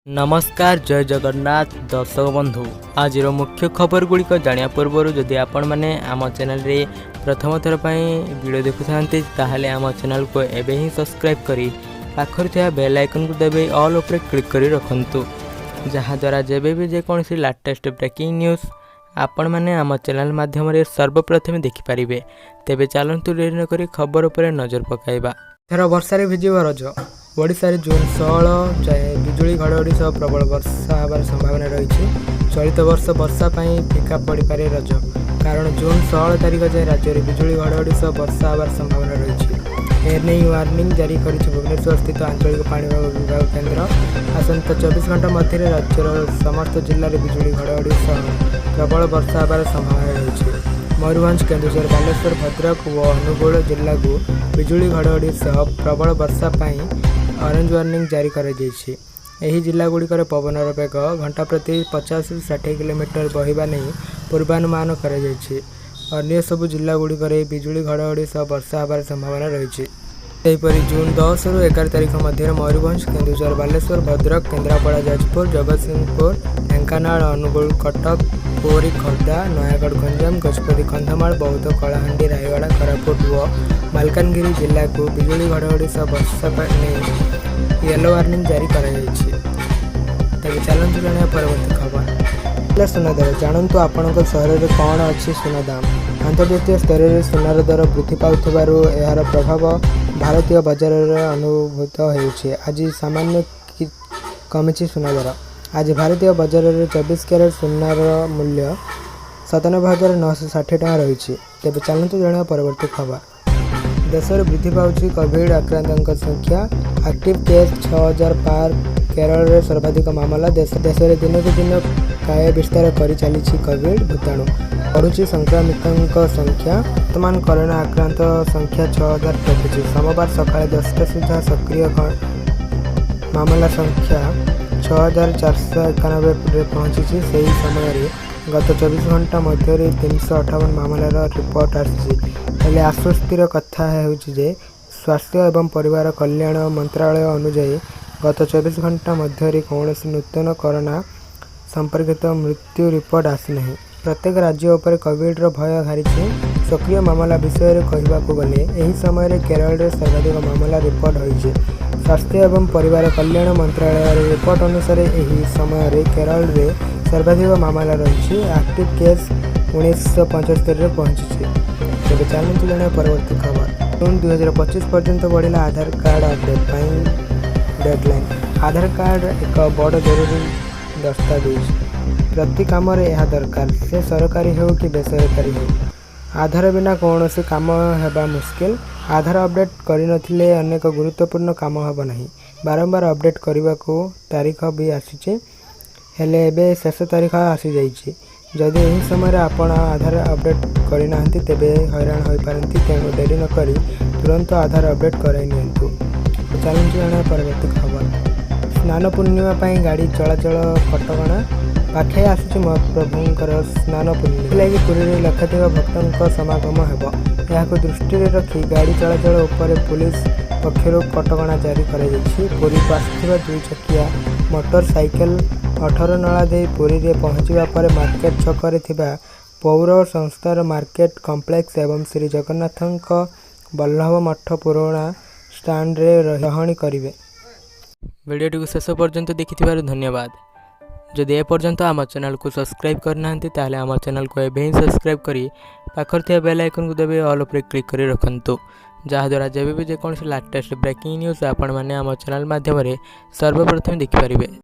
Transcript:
नमस्कार जय जगन्नाथ दर्शक बंधु आज मुख्य खबर गुड़िक जाना पूर्व जदि आपण मैंने आम चैनल रे प्रथम थर वीडियो देखु ताहले आम चैनल को एबे ही सब्सक्राइब करी पाखर थिया बेल आइकन को देबे ऑल ऊपर क्लिक करी रखंतु जहाद्वारा जेबे भी जेकोसी लेटेस्ट ब्रेकिंग न्यूज आपण मैंने आम चैनल माध्यम रे सर्वप्रथम देखिपारे। तेबे चलतु डेरी न करी खबर उपर नजर पकाइबा। एथर वर्षा भिजिब रज ओडिशा जून 16 जाए बिजुली घड़घड़ी सह प्रबल वर्षा होबार संभावना रही। चलित वर्ष वर्षा फिका पड़ पारे रज कारण जून 16 तारिख जाए राज्य में बिजुली घड़घड़ी सह वर्षा होबार संभावना रही। एने वार्निंग जारी कर भुवनेश्वर स्थित आंचलिक पाणीपाग विभाग केन्द्र आसंता 24 घंटा मध्य राज्यर समस्त जिले में बिजुली घड़घड़ी सह प्रबल वर्षा होबार संभावना रही। मयूरभंज केन्दुझर बालेश्वर भद्रक और अनुगुल जिला को बिजुली घड़घड़ी सह प्रबल वर्षा ऑरेंज वार्निंग जारी कर जिलागुड़िकर पवनर बेग घंटा प्रति 50 से 60 किलोमीटर बहिबा नहीं पूर्वानुमान कर अन्य सबु जिलागुड़िकर बिजुली घड़घड़ी सह वर्षा होबार संभावना रही। जून 10 रु 11 तारिख मध्य मयूरभंज केन्दुझर बालेश्वर भद्रक केन्द्रापड़ा जाजपुर जगतसिंहपुर ढेंकानाल अनुगुल कटक पुरी खोर्धा नयागढ़ गंजाम गजपति कंधमाल बौद्ध कलाहांडी रायगड़ा कोरापुट और मालकानगिरी जिला को बिजुली घड़घड़ी सह वर्षा नहीं येलो वार्निंग जारी कर चलतु जाना परवर्ती खबर। सुना दर जानतु आपण सहर में कौन अच्छी सुना दाम अंतर्जातीय स्तर में सुनार दर वृद्धि पाउथिबारु एहार प्रभाव भारतीय बजार में अनुभूत होउछि। आज सामान्य कमिछि सुना दर। आज भारतीय बजार में 24 कैरेट सुनार मूल्य 97,960 टका रही। तेज चलतु जाना परवर्ती खबर। देश में वृद्धि पाउछि कोविड आक्रांत संख्या एक्टिव केस 6000 पार केरल में सर्वाधिक मामला देश में दिन को दिन काय विस्तार कर चली कोविड भूताणु बढ़ुची संक्रमितों संख्या वर्तमान कोरोना आक्रांत संख्या 6000 टपी। सोमवार सकाळ 10टा सुधा सक्रिय मामला संख्या 6491 पहुंची। से समय गत 24 घंटा मध्य 358 मामलार रिपोर्ट आसी। आश्वस्तिर कथा है स्वास्थ्य एवं परिवार कल्याण मंत्रालय अनुजाई गत 24 घंटा मध्य कौन नूतन कोरोना संपर्कित मृत्यु रिपोर्ट आसीना। प्रत्येक राज्य उपर कोविड भय घारी। सक्रिय मामला विषय में कहवाक गले यही समय केरल में सर्वाधिक मामला रिपोर्ट होइछे। स्वास्थ्य एवं परिवार कल्याण मंत्रालय रिपोर्ट अनुसार यही समय केरल में सर्वाधिक मामला रही। एक्टिव केस 1975 पहुंची। तेज चलतु जाना परवर्ती खबर। जून 2025 पर्यंत बढ़ला आधार कार्ड अपडेट डेडलाइन। आधार कार्ड एक बड़ जरूरी दस्तावेज प्रति काम यह दरकार से सरकारी हो कि बेसरकारी हो। आधार बिना कौन से काम होगा मुश्किल। आधार अपडेट करनथिले अनेक गुरुत्वपूर्ण काम होगा नहीं। बारंबार अपडेट करने को तारीख भी आसी हेले एबे शेष तारीख आसी जाइए। जदि यही समय आपण आधार अपडेट करना तेबे हैरान हो पारती। तेणु डेरी न करी तुरंत आधार अपडेट कराई नियंतु। चलतु जाना परवर्ती खबर। स्नान पूर्णिमा गाड़ी चलाचल कटकणा पाखे आसुची महाप्रभुंकर स्नान पूर्णिमा लगी पुरी में लक्षाधिक भक्तों समागम हो। दृष्टि रखी गाड़ी चलाचल उपर पुलिस पक्षर कटकणा जारी कर पुरी को आसुवा 2 चकिया मोटरसाइकेल 18 नला दे पुरी में पहुँचवा पर मार्केट छकरे थिबा पौर संस्थार मार्केट कॉम्प्लेक्स एवं श्री जगन्नाथ बल्लभ मठ पुराणा स्टैंड रे रहणी करिवे। वीडियो को शेष पर्यंत देखि धन्यवाद। जदि ए पर्यंत आम चैनल को सब्सक्राइब करना ताहले आम चैनल को एबे ही सब्सक्राइब करी पाखर थिया बेल आइकन को देबे ऑल ऊपर क्लिक करी रखंतु जहाद्वारा जेबे भी जेकोसी लेटेस्ट ब्रेकिंग न्यूज आपण माने आम चैनल माध्यम रे सर्वप्रथम देखि पारिबे।